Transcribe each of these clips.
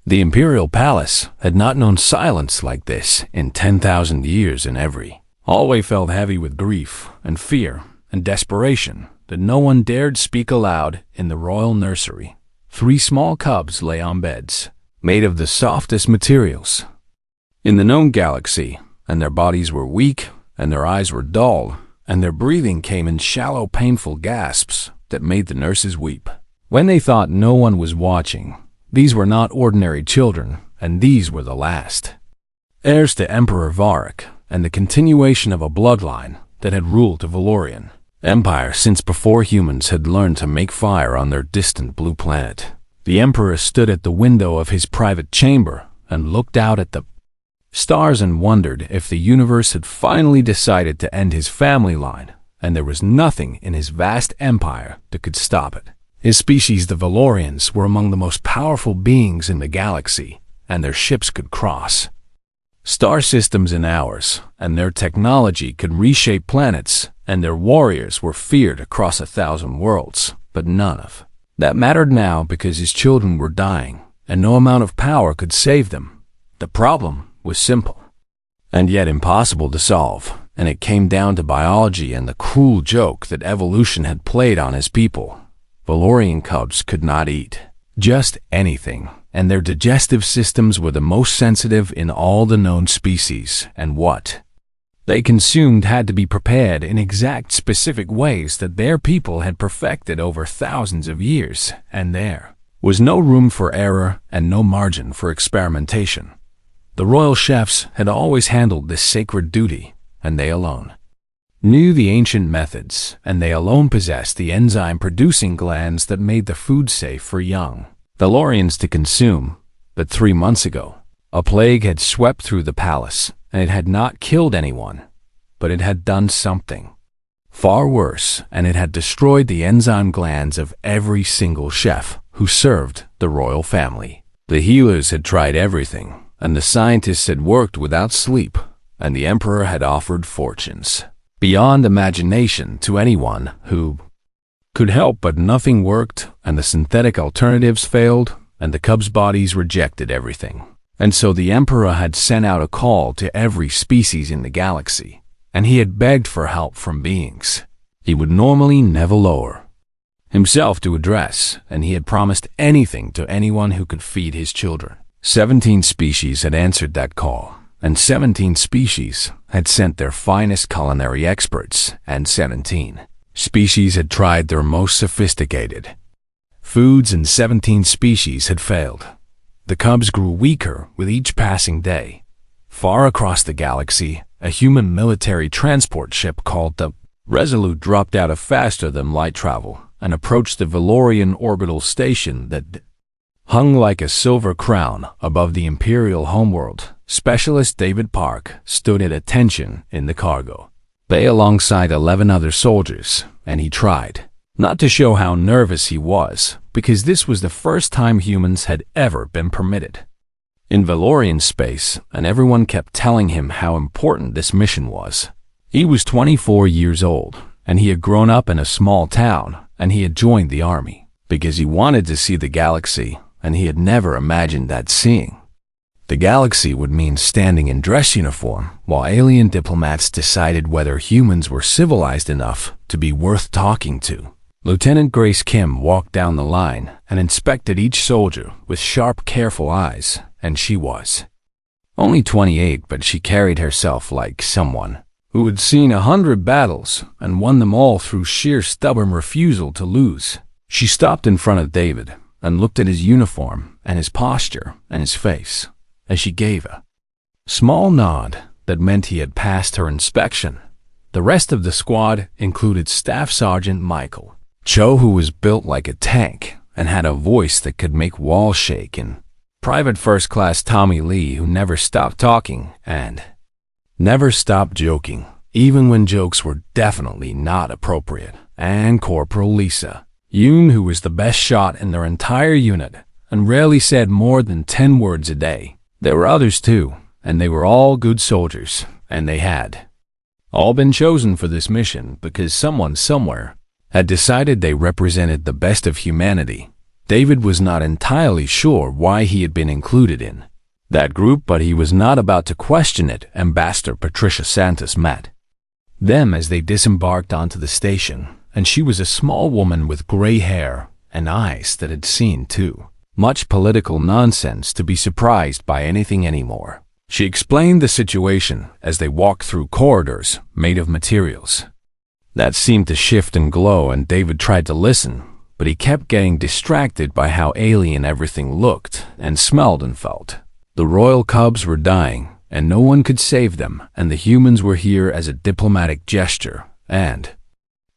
The imperial palace had not known silence like this in 10,000 years, and every hallway felt heavy with grief and fear and desperation that no one dared speak aloud. In the royal nursery, 3 small cubs lay on beds made of the softest materials in the known galaxy, and their bodies were weak, and their eyes were dull, and their breathing came in shallow, painful gasps that made the nurses weep. When they thought no one was watching, these were not ordinary children, and these were the last heirs to Emperor Varric, and the continuation of a bloodline that had ruled the Valorian Empire since before humans had learned to make fire on their distant blue planet. The Emperor stood at the window of his private chamber and looked out at the stars and wondered if the universe had finally decided to end his family line, and there was nothing in his vast empire that could stop it. His species, the Valorians, were among the most powerful beings in the galaxy, and their ships could cross star systems in hours, and their technology could reshape planets, and their warriors were feared across 1,000 worlds, but none of that mattered now because his children were dying, and no amount of power could save them. The problem was simple, and yet impossible to solve, and it came down to biology and the cruel joke that evolution had played on his people. Valorian cubs could not eat just anything, and their digestive systems were the most sensitive in all the known species, and what they consumed had to be prepared in exact specific ways that their people had perfected over thousands of years, and there was no room for error and no margin for experimentation. The royal chefs had always handled this sacred duty, and they alone knew the ancient methods, and they alone possessed the enzyme-producing glands that made the food safe for young Valorians to consume. But 3 months ago, a plague had swept through the palace, and it had not killed anyone, but it had done something far worse, and it had destroyed the enzyme glands of every single chef who served the royal family. The healers had tried everything, and the scientists had worked without sleep, and the emperor had offered fortunes beyond imagination to anyone who could help, but nothing worked, and the synthetic alternatives failed, and the cubs' bodies rejected everything. And so the emperor had sent out a call to every species in the galaxy, and he had begged for help from beings he would normally never lower himself to address, and he had promised anything to anyone who could feed his children. 17 species had answered that call, and 17 species had sent their finest culinary experts, and 17 species had tried their most sophisticated foods, and 17 species had failed. The cubs grew weaker with each passing day. Far across the galaxy, a human military transport ship called the Resolute dropped out of faster-than-light travel and approached the Valorian orbital station that hung like a silver crown above the Imperial homeworld. Specialist David Park stood at attention in the cargo bay alongside 11 other soldiers, and he tried not to show how nervous he was, because this was the first time humans had ever been permitted in Valorian space, and everyone kept telling him how important this mission was. He was 24 years old, and he had grown up in a small town, and he had joined the army because he wanted to see the galaxy, and he had never imagined that seeing the galaxy would mean standing in dress uniform while alien diplomats decided whether humans were civilized enough to be worth talking to. Lieutenant Grace Kim walked down the line and inspected each soldier with sharp, careful eyes, and she was only 28, but she carried herself like someone who had seen 100 battles and won them all through sheer stubborn refusal to lose. She stopped in front of David and looked at his uniform and his posture and his face as she gave a small nod that meant he had passed her inspection. The rest of the squad included Staff Sergeant Michael Cho, who was built like a tank and had a voice that could make walls shake, and Private First Class Tommy Lee, who never stopped talking and never stopped joking, even when jokes were definitely not appropriate, and Corporal Lisa Yoon, who was the best shot in their entire unit and rarely said more than 10 words a day. There were others too, and they were all good soldiers, and they had all been chosen for this mission because someone somewhere had decided they represented the best of humanity. David was not entirely sure why he had been included in that group, but he was not about to question it. Ambassador Patricia Santos met them as they disembarked onto the station, and she was a small woman with gray hair and eyes that had seen too much political nonsense to be surprised by anything anymore. She explained the situation as they walked through corridors made of materials that seemed to shift and glow, and David tried to listen, but he kept getting distracted by how alien everything looked and smelled and felt. The royal cubs were dying, and no one could save them, and the humans were here as a diplomatic gesture, and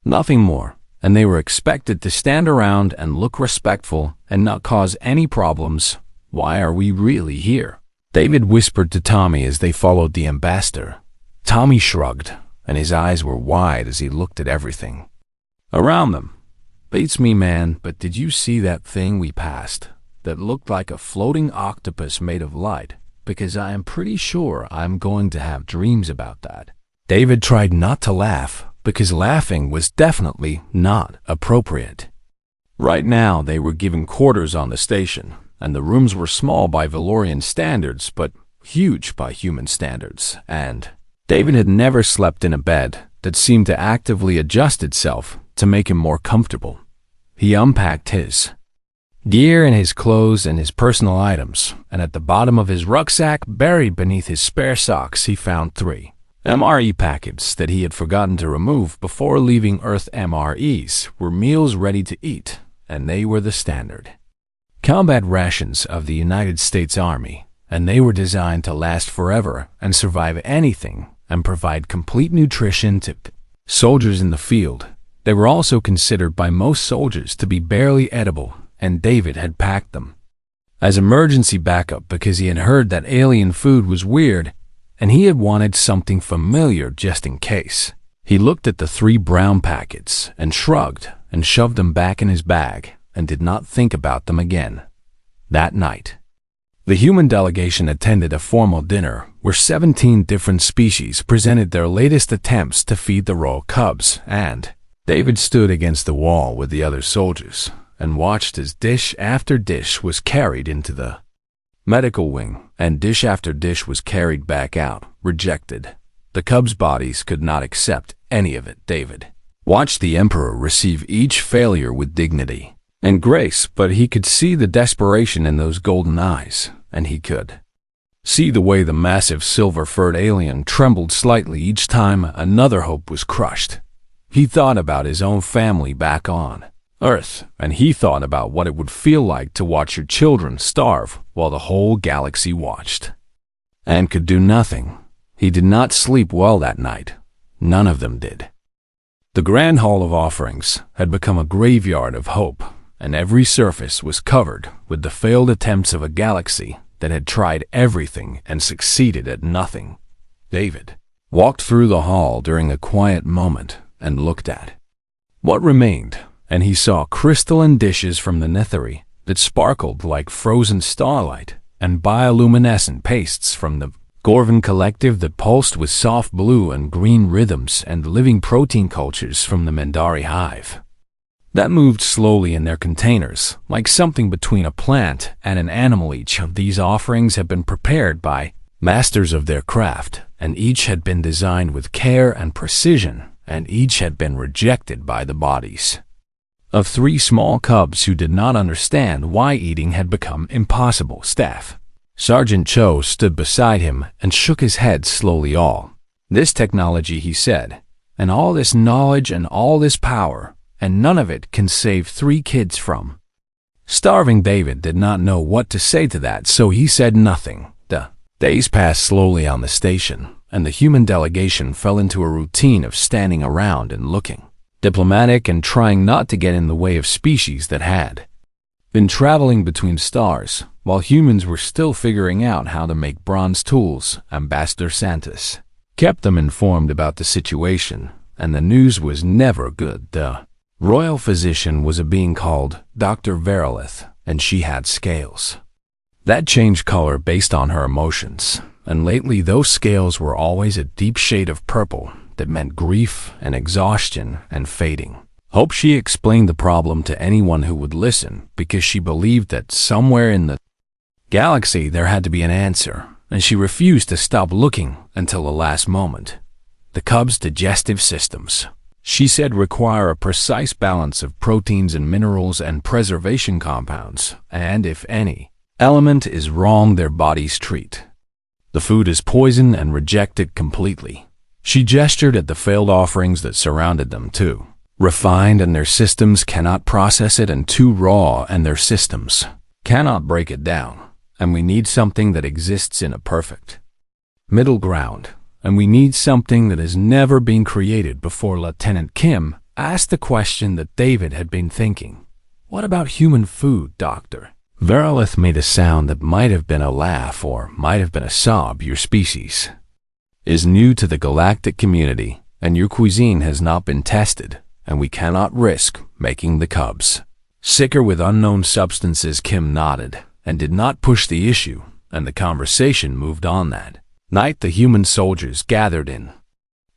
nothing more, and they were expected to stand around and look respectful and not cause any problems. Why are we really here? David whispered to Tommy as they followed the ambassador. Tommy shrugged, and his eyes were wide as he looked at everything around them. Beats me, man, but did you see that thing we passed that looked like a floating octopus made of light? Because I am pretty sure I'm going to have dreams about that. David tried not to laugh, because laughing was definitely not appropriate. Right now, they were given quarters on the station, and the rooms were small by Valorian standards, but huge by human standards, and David had never slept in a bed that seemed to actively adjust itself to make him more comfortable. He unpacked his gear and his clothes and his personal items, and at the bottom of his rucksack, buried beneath his spare socks, he found 3 MRE packets that he had forgotten to remove before leaving Earth. MREs were meals ready to eat, and they were the standard combat rations of the United States Army, and they were designed to last forever and survive anything and provide complete nutrition to soldiers in the field. They were also considered by most soldiers to be barely edible, and David had packed them as emergency backup because he had heard that alien food was weird, and he had wanted something familiar just in case. He looked at the 3 brown packets and shrugged and shoved them back in his bag and did not think about them again. That night, the human delegation attended a formal dinner where 17 different species presented their latest attempts to feed the royal cubs, and David stood against the wall with the other soldiers and watched as dish after dish was carried into the medical wing, and dish after dish was carried back out, rejected. The cubs' bodies could not accept any of it. David watched the Emperor receive each failure with dignity and grace, but he could see the desperation in those golden eyes, and he could see the way the massive silver-furred alien trembled slightly each time another hope was crushed. He thought about his own family back on Earth, and he thought about what it would feel like to watch your children starve while the whole galaxy watched and could do nothing. He did not sleep well that night. None of them did. The Grand Hall of Offerings had become a graveyard of hope, and every surface was covered with the failed attempts of a galaxy that had tried everything and succeeded at nothing. David walked through the hall during a quiet moment and looked at what remained, and he saw crystalline dishes from the Netherry that sparkled like frozen starlight, and bioluminescent pastes from the Gorvan Collective that pulsed with soft blue and green rhythms, and living protein cultures from the Mendari Hive that moved slowly in their containers, like something between a plant and an animal. Each of these offerings had been prepared by masters of their craft, and each had been designed with care and precision, and each had been rejected by the bodies of 3 small cubs who did not understand why eating had become impossible. Staff Sergeant Cho stood beside him and shook his head slowly. All this technology, he said, and all this knowledge and all this power, and none of it can save 3 kids from starving. David did not know what to say to that, so he said nothing. The days passed slowly on the station, and the human delegation fell into a routine of standing around and looking diplomatic and trying not to get in the way of species that had been traveling between stars, while humans were still figuring out how to make bronze tools. Ambassador Santos kept them informed about the situation, and the news was never good. The royal physician was a being called Dr. Verilith, and she had scales that changed color based on her emotions, and lately those scales were always a deep shade of purple that meant grief and exhaustion and fading. Hope she explained the problem to anyone who would listen, because she believed that somewhere in the galaxy there had to be an answer, and she refused to stop looking until the last moment. The cub's digestive systems, she said, require a precise balance of proteins and minerals and preservation compounds, and if any element is wrong, their bodies treat the food as poison and reject it completely. She gestured at the failed offerings that surrounded them too. Refined and their systems cannot process it, and too raw and their systems cannot break it down. And we need something that exists in a perfect middle ground. And we need something that has never been created before. Lieutenant Kim asked the question that David had been thinking. What about human food, Doctor? Verilith made a sound that might have been a laugh or might have been a sob. Your species is new to the galactic community, and your cuisine has not been tested, and we cannot risk making the cubs sicker with unknown substances. Kim nodded and did not push the issue, and the conversation moved on. That night, the human soldiers gathered in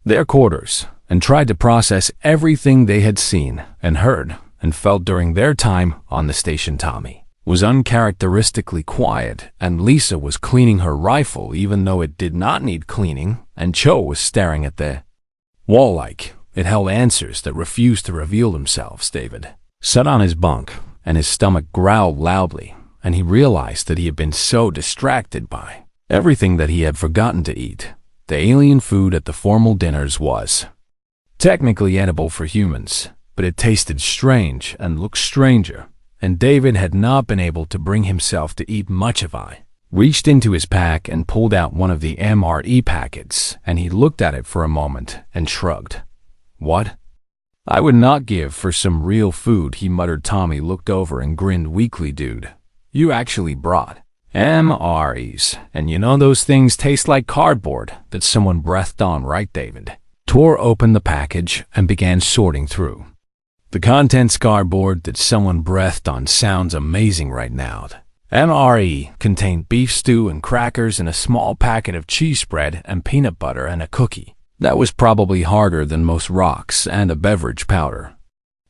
their quarters and tried to process everything they had seen and heard and felt during their time on the station. Tommy was uncharacteristically quiet, and Lisa was cleaning her rifle even though it did not need cleaning, and Cho was staring at the wall like it held answers that refused to reveal themselves. David sat on his bunk, and his stomach growled loudly, and he realized that he had been so distracted by everything that he had forgotten to eat. The alien food at the formal dinners was technically edible for humans, but it tasted strange and looked stranger, and David had not been able to bring himself to eat much of it. Reached into his pack and pulled out one of the MRE packets, and he looked at it for a moment and shrugged. What? I would not give for some real food, he muttered. Tommy looked over and grinned weakly. Dude, you actually brought MREs, and you know those things taste like cardboard that someone breathed on, right? David tore open the package and began sorting through the contents. Cardboard that someone breathed on sounds amazing right now. MRE contained beef stew and crackers and a small packet of cheese spread and peanut butter and a cookie that was probably harder than most rocks, and a beverage powder,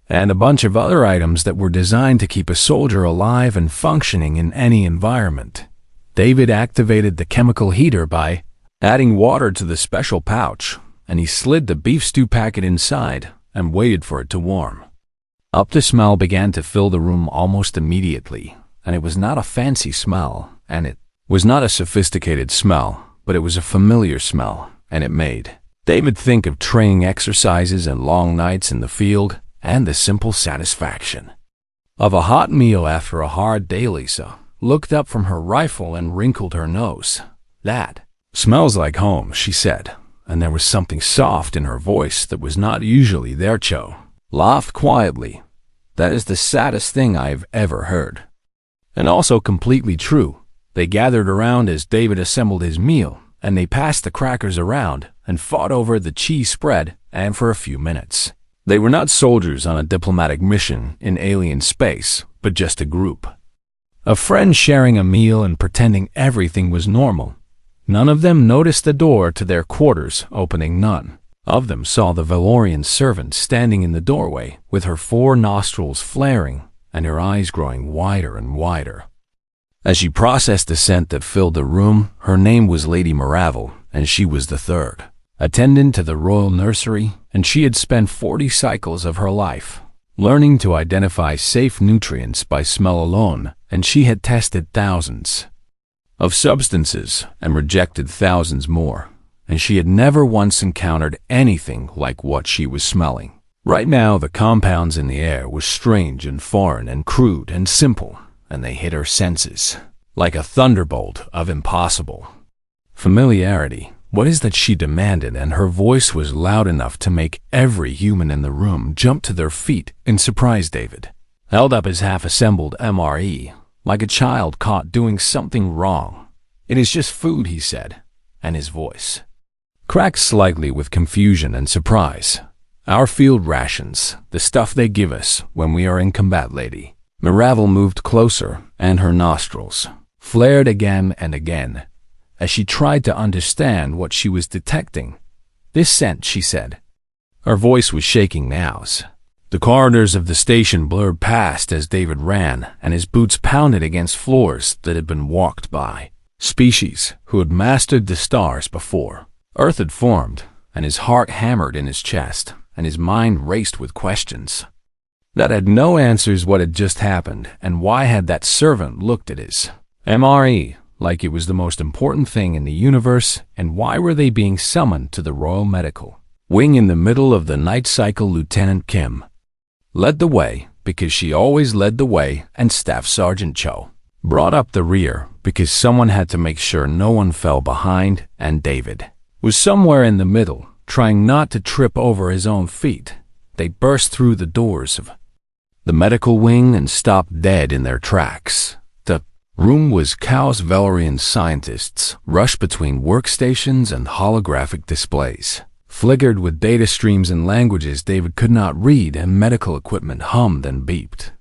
and a bunch of other items that were designed to keep a soldier alive and functioning in any environment. David activated the chemical heater by adding water to the special pouch, and he slid the beef stew packet inside and waited for it to warm up. The smell began to fill the room almost immediately, and it was not a fancy smell, and it was not a sophisticated smell, but it was a familiar smell, and it made David think of training exercises and long nights in the field, and the simple satisfaction of a hot meal after a hard day. Lisa looked up from her rifle and wrinkled her nose. That smells like home, she said, and there was something soft in her voice that was not usually there. Cho laughed quietly. That is the saddest thing I have ever heard. And also completely true. They gathered around as David assembled his meal, and they passed the crackers around and fought over the cheese spread, and for a few minutes they were not soldiers on a diplomatic mission in alien space, but just a group of friends sharing a meal and pretending everything was normal. None of them noticed the door to their quarters opening. None of them saw the Valorian servant standing in the doorway with her 4 nostrils flaring and her eyes growing wider and wider. As she processed the scent that filled the room, her name was Lady Maravel, and she was the 3rd attendant to the royal nursery, and she had spent 40 cycles of her life learning to identify safe nutrients by smell alone, and she had tested thousands of substances and rejected thousands more, and she had never once encountered anything like what she was smelling. Right now, the compounds in the air were strange and foreign and crude and simple, and they hit her senses like a thunderbolt of impossible familiarity. What is that, she demanded, and her voice was loud enough to make every human in the room jump to their feet in surprise. David held up his half-assembled MRE like a child caught doing something wrong. It is just food, he said, and his voice cracked slightly with confusion and surprise. Our field rations, the stuff they give us when we are in combat. Lady Maravel moved closer, and her nostrils flared again and again as she tried to understand what she was detecting. This scent, she said. Her voice was shaking now. The corridors of the station blurred past as David ran, and his boots pounded against floors that had been walked by. Species who had mastered the stars before. Earth had formed, and his heart hammered in his chest, and his mind raced with questions that had no answers. What had just happened, and why had that servant looked at his MRE like it was the most important thing in the universe, and why were they being summoned to the Royal Medical Wing in the middle of the night cycle? Lieutenant Kim led the way because she always led the way, and Staff Sergeant Cho brought up the rear because someone had to make sure no one fell behind, and David was somewhere in the middle, trying not to trip over his own feet. They burst through the doors of the medical wing and stopped dead in their tracks. The room was chaos. Valerian scientists rushed between workstations and holographic displays, flickered with data streams in languages David could not read, and medical equipment hummed and beeped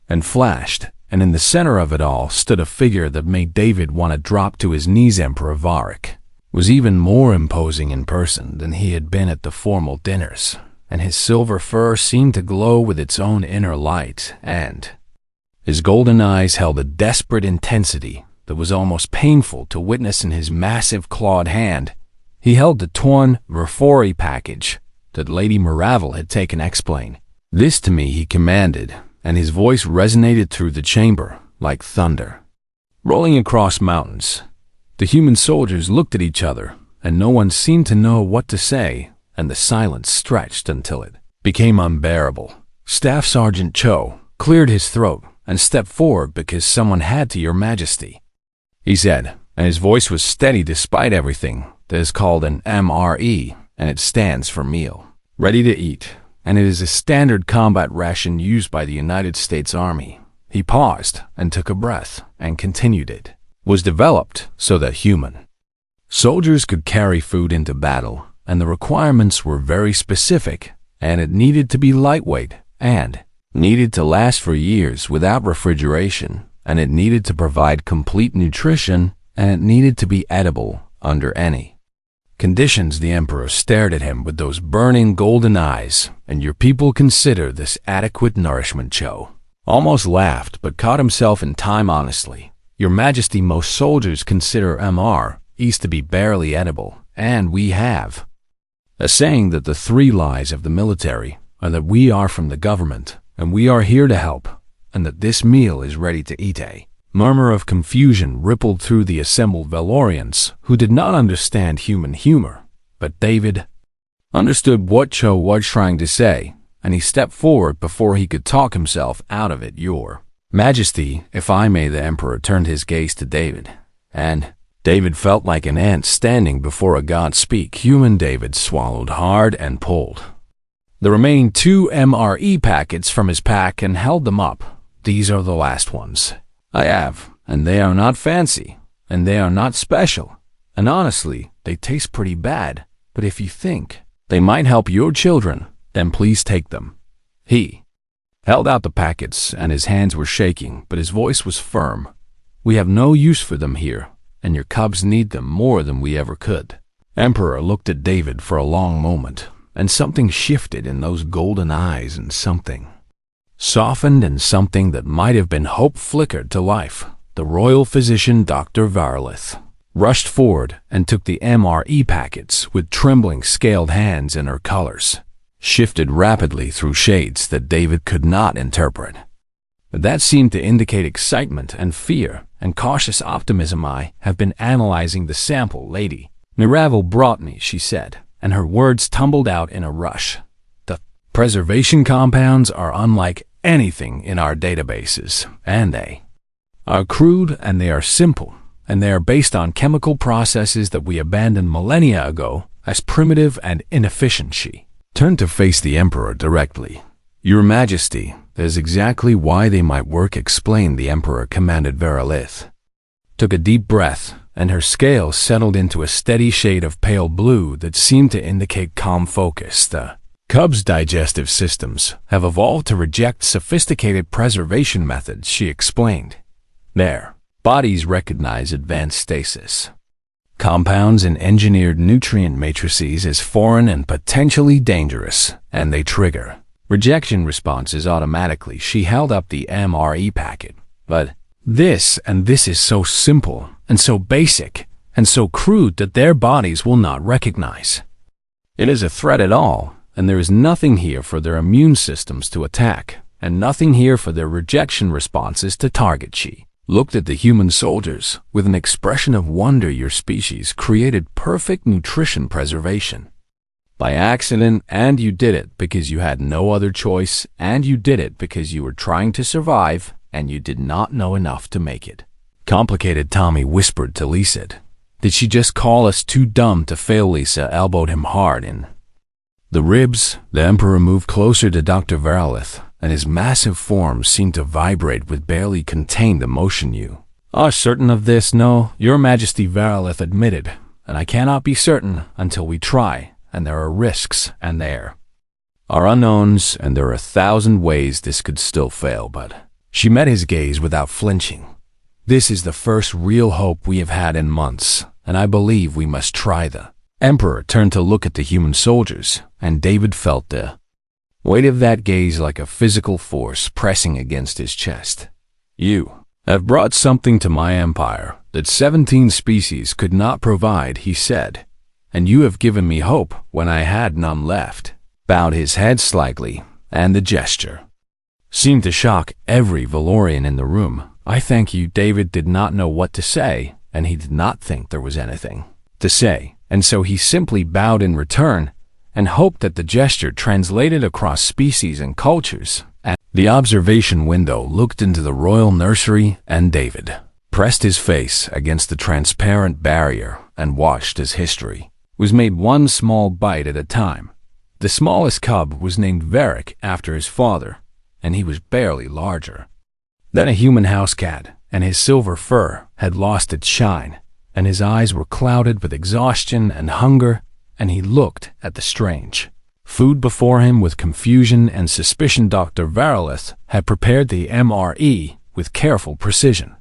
and flashed, and in the center of it all stood a figure that made David want to drop to his knees. Emperor Varric was even more imposing in person than he had been at the formal dinners, and his silver fur seemed to glow with its own inner light, and his golden eyes held a desperate intensity that was almost painful to witness. In his massive clawed hand, he held the torn Refori package that Lady Maravel had taken. Explain this to me, he commanded, and his voice resonated through the chamber like thunder rolling across mountains. The human soldiers looked at each other, and no one seemed to know what to say, and the silence stretched until it became unbearable. Staff Sergeant Cho cleared his throat and stepped forward. Because someone had to, Your Majesty, he said, and his voice was steady despite everything. That is called an MRE, and it stands for meal ready to eat, and it is a standard combat ration used by the United States Army. He paused and took a breath and continued. It was developed so that human soldiers could carry food into battle, and the requirements were very specific, and it needed to be lightweight, and needed to last for years without refrigeration, and it needed to provide complete nutrition, and it needed to be edible under any conditions. The Emperor stared at him with those burning golden eyes. And your people consider this adequate nourishment? Cho almost laughed, but caught himself in time. Honestly, Your Majesty, most soldiers consider MREs to be barely edible, and we have a saying that the three lies of the military are that we are from the government, and we are here to help, and that this meal is ready to eat. A murmur of confusion rippled through the assembled Valorians, who did not understand human humor, but David understood what Cho was trying to say, and he stepped forward before he could talk himself out of it. Your Majesty, if I may. The Emperor turned his gaze to David, and David felt like an ant standing before a god. Speak, human. David swallowed hard and pulled the remaining 2 MRE packets from his pack and held them up. These are the last ones I have, and they are not fancy, and they are not special, and honestly, they taste pretty bad, but if you think they might help your children, then please take them. He held out the packets, and his hands were shaking, but his voice was firm. We have no use for them here, and your cubs need them more than we ever could. Emperor looked at David for a long moment, and something shifted in those golden eyes, and something softened, and something that might have been hope flickered to life. The royal physician, Dr. Varlith, rushed forward and took the MRE packets with trembling, scaled hands, and her colors shifted rapidly through shades that David could not interpret. But that seemed to indicate excitement and fear and cautious optimism. I have been analyzing the sample Lady Maravel brought me, she said, and her words tumbled out in a rush. The preservation compounds are unlike anything in our databases, and they are crude, and they are simple, and they are based on chemical processes that we abandoned millennia ago as primitive and inefficient. She turned to face the Emperor directly. Your Majesty, that is exactly why they might work. Explained, the Emperor commanded. Varalith took a deep breath, and her scales settled into a steady shade of pale blue that seemed to indicate calm focus. The cubs' digestive systems have evolved to reject sophisticated preservation methods, she explained. Their bodies recognize advanced stasis compounds and engineered nutrient matrices as foreign and potentially dangerous, and they trigger rejection responses automatically. She held up the MRE packet. But this is so simple and so basic and so crude that their bodies will not recognize. It is a threat at all, and there is nothing here for their immune systems to attack, and nothing here for their rejection responses to target. She looked at the human soldiers with an expression of wonder. Your species created perfect nutrition preservation. By accident, and you did it because you had no other choice, and you did it because you were trying to survive, and you did not know enough to make it. Complicated Tommy whispered to Lisa. Did she just call us too dumb to fail? Lisa elbowed him hard in the ribs. The Emperor moved closer to Dr. Verolith, and his massive form seemed to vibrate with barely contained emotion. You are certain of this? No, Your Majesty, Verolith admitted, and I cannot be certain until we try, and there are risks, and there are unknowns, and there are 1,000 ways this could still fail. But she met his gaze without flinching. This is the first real hope we have had in months, and I believe we must try. The Emperor turned to look at the human soldiers, and David felt the weight of that gaze like a physical force pressing against his chest. You have brought something to my empire that 17 species could not provide, he said, and you have given me hope when I had none left. Bowed his head slightly, and the gesture seemed to shock every Valorian in the room. I thank you. David did not know what to say, and he did not think there was anything to say, and so he simply bowed in return and hoped that the gesture translated across species and cultures. And the observation window looked into the royal nursery, and David pressed his face against the transparent barrier and watched as history was made one small bite at a time. The smallest cub was named Varric after his father, and he was barely larger than a human house cat, and his silver fur had lost its shine, and his eyes were clouded with exhaustion and hunger, and he looked at the strange food before him with confusion and suspicion. Dr. Verolith had prepared the MRE with careful precision,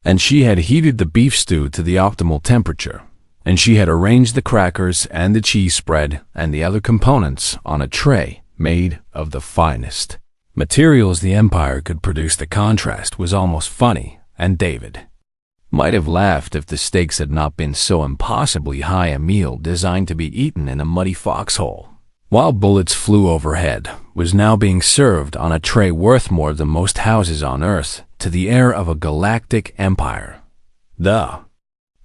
and she had heated the beef stew to the optimal temperature, and she had arranged the crackers and the cheese spread and the other components on a tray made of the finest materials the Empire could produce. The contrast was almost funny, and David might have laughed if the stakes had not been so impossibly high. A meal designed to be eaten in a muddy foxhole, while bullets flew overhead, was now being served on a tray worth more than most houses on Earth, to the heir of a galactic empire. The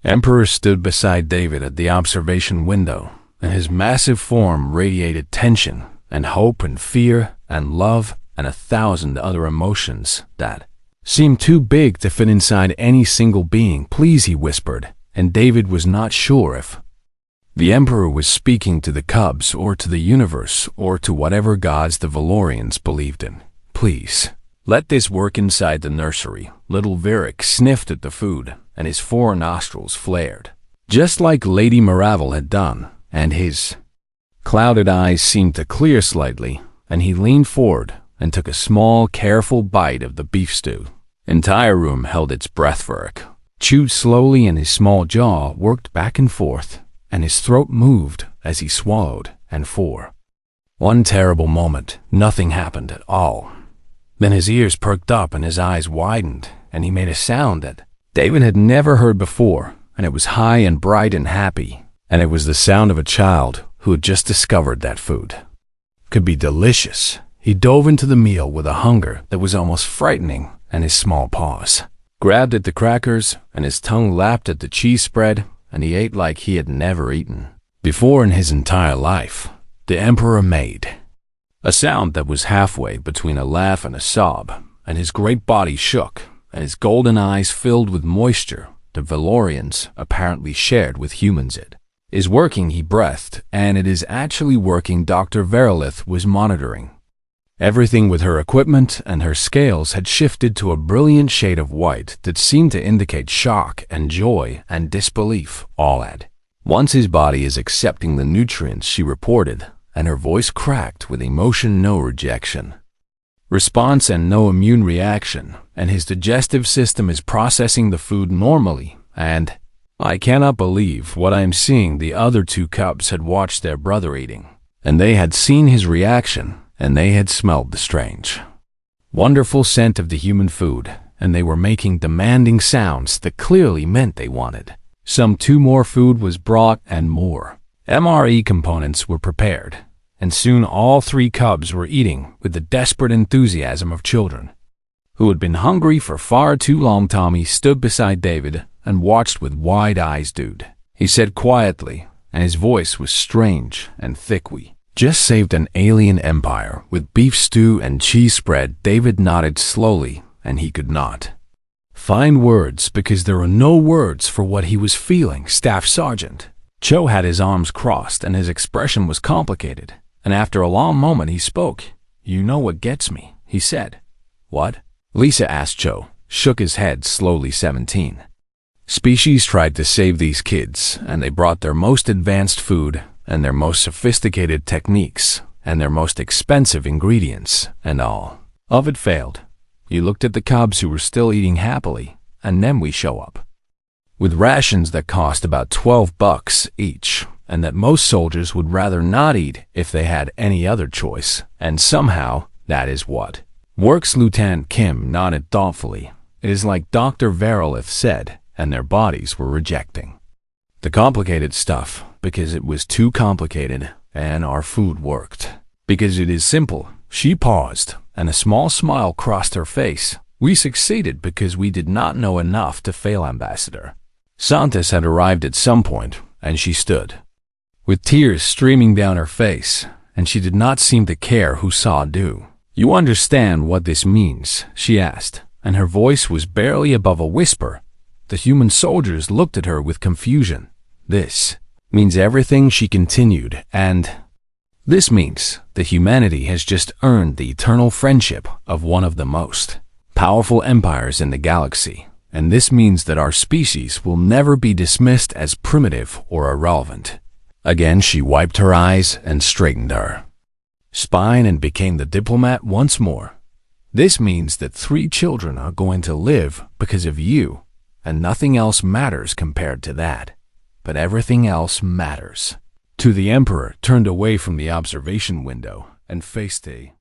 Emperor stood beside David at the observation window, and his massive form radiated tension and hope and fear and love and 1,000 other emotions that seemed too big to fit inside any single being. Please, he whispered, and David was not sure if the Emperor was speaking to the cubs or to the universe or to whatever gods the Valorians believed in. Please, let this work. Inside the nursery, little Varric sniffed at the food, and his 4 nostrils flared, just like Lady Maravel had done, and his clouded eyes seemed to clear slightly, and he leaned forward and took a small, careful bite of the beef stew. Entire room held its breath. Varric chewed slowly, and his small jaw worked back and forth, and his throat moved as he swallowed, and for one terrible moment, nothing happened at all. Then his ears perked up and his eyes widened, and he made a sound that David had never heard before, and it was high and bright and happy, and it was the sound of a child who had just discovered that food could be delicious. He dove into the meal with a hunger that was almost frightening, and his small paws grabbed at the crackers, and his tongue lapped at the cheese spread, and he ate like he had never eaten before in his entire life. The Emperor made a sound that was halfway between a laugh and a sob, and his great body shook, and his golden eyes filled with moisture the Valorians apparently shared with humans. It is working, he breathed, and it is actually working. Dr. Verolith was monitoring everything with her equipment, and her scales had shifted to a brilliant shade of white that seemed to indicate shock and joy and disbelief all at once. His body is accepting the nutrients, she reported, and her voice cracked with emotion. No rejection response and no immune reaction, and his digestive system is processing the food normally, and I cannot believe what I am seeing. The other 2 cubs had watched their brother eating, and they had seen his reaction, and they had smelled the strange, wonderful scent of the human food, and they were making demanding sounds that clearly meant they wanted. Some 2 more food was brought, and more MRE components were prepared, and soon all 3 cubs were eating with the desperate enthusiasm of children who had been hungry for far too long. Tommy stood beside David and watched with wide eyes. "Dude," he said quietly, and his voice was strange and thick. "We just saved an alien empire with beef stew and cheese spread." David nodded slowly, and he could not find words because there were no words for what he was feeling. Staff Sergeant Cho had his arms crossed, and his expression was complicated, and after a long moment he spoke. "You know what gets me," he said. "What?" Lisa asked. Cho shook his head slowly. 17 species tried to save these kids, and they brought their most advanced food and their most sophisticated techniques and their most expensive ingredients, and all of it failed. You looked at the cubs who were still eating happily, and then we show up with rations that cost about $12 each, and that most soldiers would rather not eat if they had any other choice, and somehow that is what works." Lieutenant Kim nodded thoughtfully. "It is like Dr. Verilith said, and their bodies were rejecting the complicated stuff because it was too complicated, and our food worked because it is simple." She paused, and a small smile crossed her face. "We succeeded because we did not know enough to fail." Ambassador Santos had arrived at some point, and she stood with tears streaming down her face, and she did not seem to care who saw. "Do you understand what this means?" she asked, and her voice was barely above a whisper. The human soldiers looked at her with confusion. "This means everything," she continued, "and this means that humanity has just earned the eternal friendship of one of the most powerful empires in the galaxy, and this means that our species will never be dismissed as primitive or irrelevant." Again she wiped her eyes and straightened her spine and became the diplomat once more. "This means that 3 children are going to live because of you, and nothing else matters compared to that. But everything else matters." The Emperor turned away from the observation window and faced a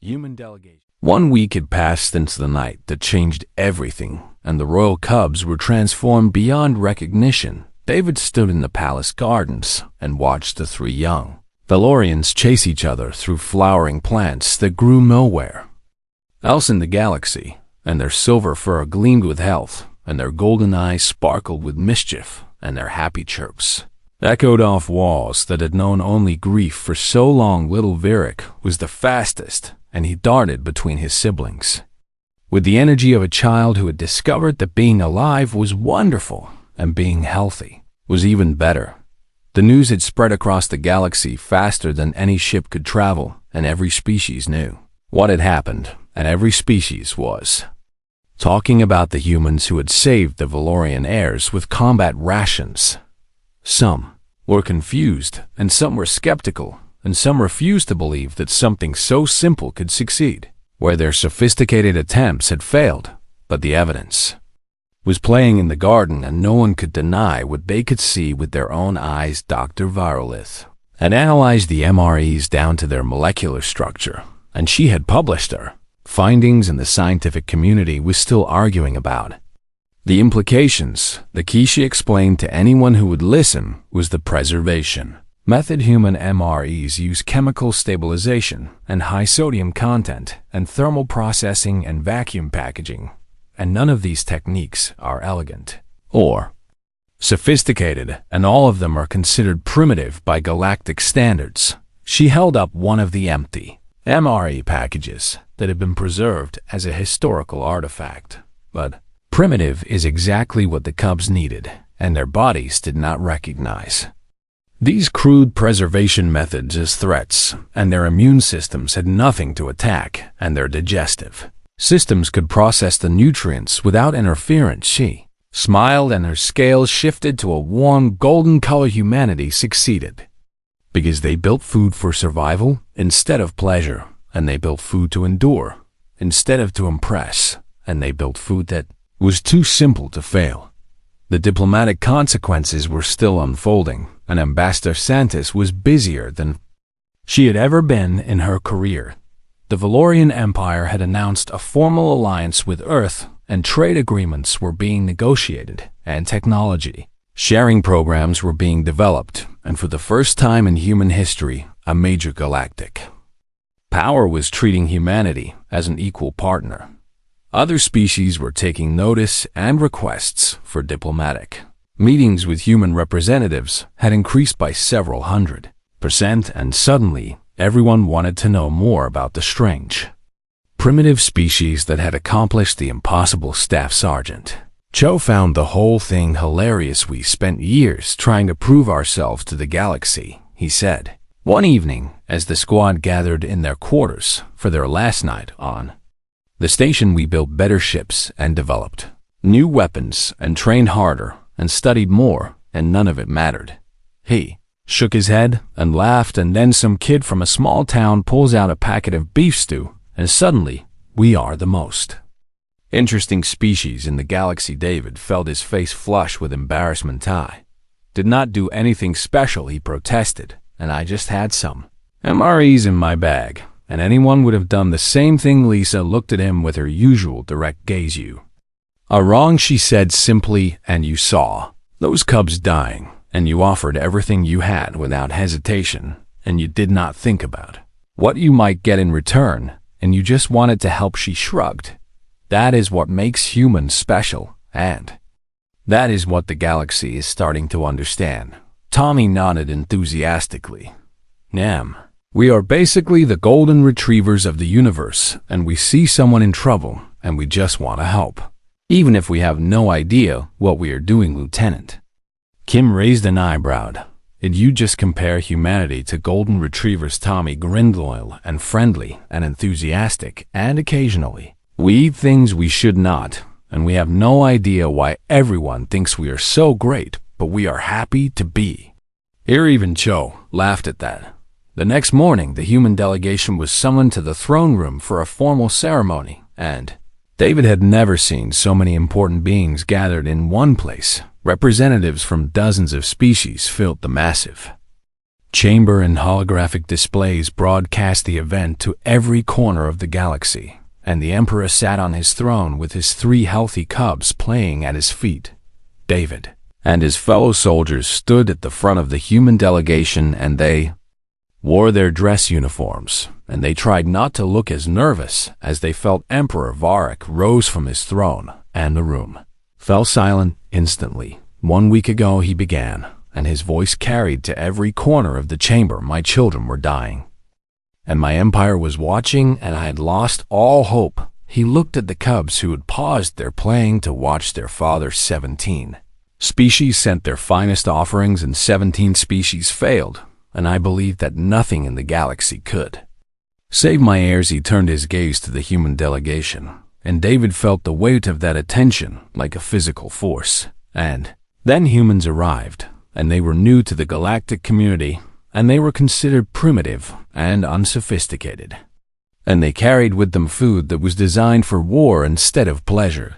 human delegation. 1 week had passed since the night that changed everything, and the royal cubs were transformed beyond recognition. David stood in the palace gardens and watched the 3 young Valorians chase each other through flowering plants that grew nowhere else in the galaxy, and their silver fur gleamed with health, and their golden eyes sparkled with mischief, and their happy chirps echoed off walls that had known only grief for so long. Little Virik was the fastest, and he darted between his siblings with the energy of a child who had discovered that being alive was wonderful and being healthy was even better. The news had spread across the galaxy faster than any ship could travel, and every species knew what had happened, and every species was talking about the humans who had saved the Valorian heirs with combat rations. Some were confused, and some were skeptical, and some refused to believe that something so simple could succeed, where their sophisticated attempts had failed. But the evidence was playing in the garden, and no one could deny what they could see with their own eyes. Dr. Verilith had analyzed the MREs down to their molecular structure, and she had published her findings, and the scientific community was still arguing about the implications. The key, she explained to anyone who would listen, was the preservation method. Human MREs use chemical stabilization and high sodium content and thermal processing and vacuum packaging, and none of these techniques are elegant or sophisticated, and all of them are considered primitive by galactic standards. She held up one of the empty MRE packages that had been preserved as a historical artifact. But primitive is exactly what the cubs needed, and their bodies did not recognize these crude preservation methods as threats, and their immune systems had nothing to attack, and their digestive systems could process the nutrients without interference. She smiled, and her scales shifted to a warm golden color. Humanity succeeded because they built food for survival instead of pleasure, and they built food to endure instead of to impress, and they built food that was too simple to fail. The diplomatic consequences were still unfolding, and Ambassador Santos was busier than she had ever been in her career. The Valorian Empire had announced a formal alliance with Earth, and trade agreements were being negotiated, and technology sharing programs were being developed, and for the first time in human history, a major galactic power was treating humanity as an equal partner. Other species were taking notice, and requests for diplomatic meetings with human representatives had increased by several 100%, and suddenly everyone wanted to know more about the strange, primitive species that had accomplished the impossible. Staff Sergeant Cho found the whole thing hilarious. "We spent years trying to prove ourselves to the galaxy," he said. One evening, as the squad gathered in their quarters for their last night on the station, we built better ships and developed new weapons and trained harder and studied more, and none of it mattered. He shook his head and laughed, and then some kid from a small town pulls out a packet of beef stew, and suddenly we are the most interesting species in the galaxy. David felt his face flush with embarrassment. "I did not do anything special," he protested, "and I just had some MREs in my bag, and anyone would have done the same thing." Lisa looked at him with her usual direct gaze. "You are wrong," she said simply, "and you saw those cubs dying, and you offered everything you had without hesitation, and you did not think about what you might get in return, and you just wanted to help." She shrugged. "That is what makes humans special, and that is what the galaxy is starting to understand." Tommy nodded enthusiastically. "Nam, we are basically the golden retrievers of the universe, and we see someone in trouble, and we just want to help, even if we have no idea what we are doing." Lieutenant Kim raised an eyebrow. "Did you just compare humanity to golden retrievers?" Tommy grinned. "Loyal and friendly and enthusiastic, and occasionally we eat things we should not, and we have no idea why everyone thinks we are so great, but we are happy to be here." Even Cho laughed at that. The next morning, the human delegation was summoned to the throne room for a formal ceremony, and David had never seen so many important beings gathered in one place. Representatives from dozens of species filled the massive chamber, and holographic displays broadcast the event to every corner of the galaxy, and the Emperor sat on his throne with his 3 healthy cubs playing at his feet. David and his fellow soldiers stood at the front of the human delegation, and they wore their dress uniforms, and they tried not to look as nervous as they felt. Emperor Varric rose from his throne, and the room fell silent instantly. "1 week ago," he began, and his voice carried to every corner of the chamber, "my children were dying, and my empire was watching, and I had lost all hope." He looked at the cubs who had paused their playing to watch their father. 17 species sent their finest offerings, and 17 species failed, and I believed that nothing in the galaxy could save my heirs. He turned his gaze to the human delegation, and David felt the weight of that attention like a physical force. And then humans arrived, and they were new to the galactic community, and they were considered primitive and unsophisticated. And they carried with them food that was designed for war instead of pleasure.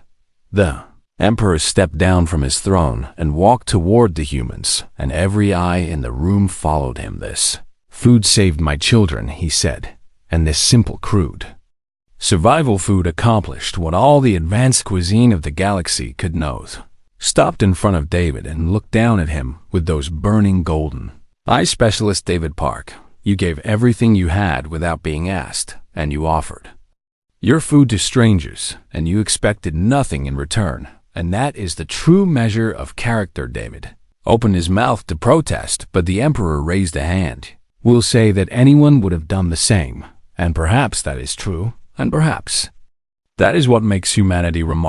The Emperor stepped down from his throne and walked toward the humans, and every eye in the room followed him. "This food saved my children," he said, "and this simple, crude survival food accomplished what all the advanced cuisine of the galaxy could know." Stopped in front of David and looked down at him with those burning golden eyes. "Specialist David Park, you gave everything you had without being asked, and you offered your food to strangers, and you expected nothing in return, and that is the true measure of character." David opened his mouth to protest, but the Emperor raised a hand. "We'll say that anyone would have done the same, and perhaps that is true, and perhaps that is what makes humanity remarkable."